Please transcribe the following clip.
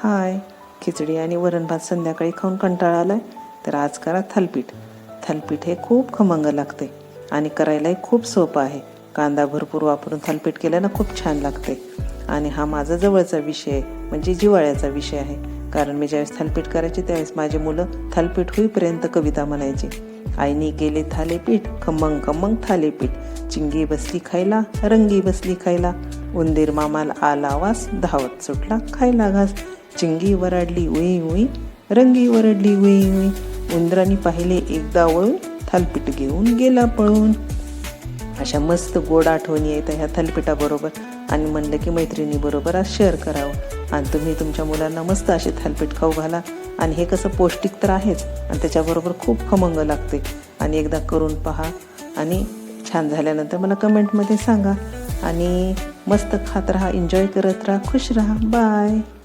हाय, खिचडी आणि वरण भात संध्याकाळी खाऊन कंटाळा आलाय तर आज करा थालीपीठ. थालीपीठ हे खूप खमंग लागते आणि करायलाही खूप सोपं आहे. कांदा भरपूर वापरून थालीपीठ केलं ना खूप छान लागते. आणि हा माझा जवळचा विषय म्हणजे जिव्हाळ्याचा विषय आहे, कारण मी ज्यावेळेस थालीपीठ करायचे त्यावेळेस माझी मुलं थालीपीठ होईपर्यंत कविता म्हणायची. आईनी केले थालीपीठ, खमंग खमंग थालीपीठ, चिंगी बसली खायला, रंगी बसली खायला, उंदीर मामाला आला वास, धावत सुटला खायला घास. चिंगी वराडली उई उई, रंगी वरडली उई उई, उंदराने पाहिले एकदा वळून, थालीपीठ घेऊन गेला पळून. अशा मस्त गोड आठवणी येतात ह्या थालीपीठाबरोबर आणि म्हणलं की मैत्रिणीबरोबर आज शेअर करावं. आणि तुम्ही तुमच्या मुलांना मस्त असे थालीपीठ खाऊ घाला. आणि हे कसं पौष्टिक तर आहेच आणि त्याच्याबरोबर खूप खमंग लागते. आणि एकदा करून पहा आणि छान झाल्यानंतर मला कमेंटमध्ये सांगा. आणि मस्त खात राहा, एन्जॉय करत राहा, खुश राहा. बाय.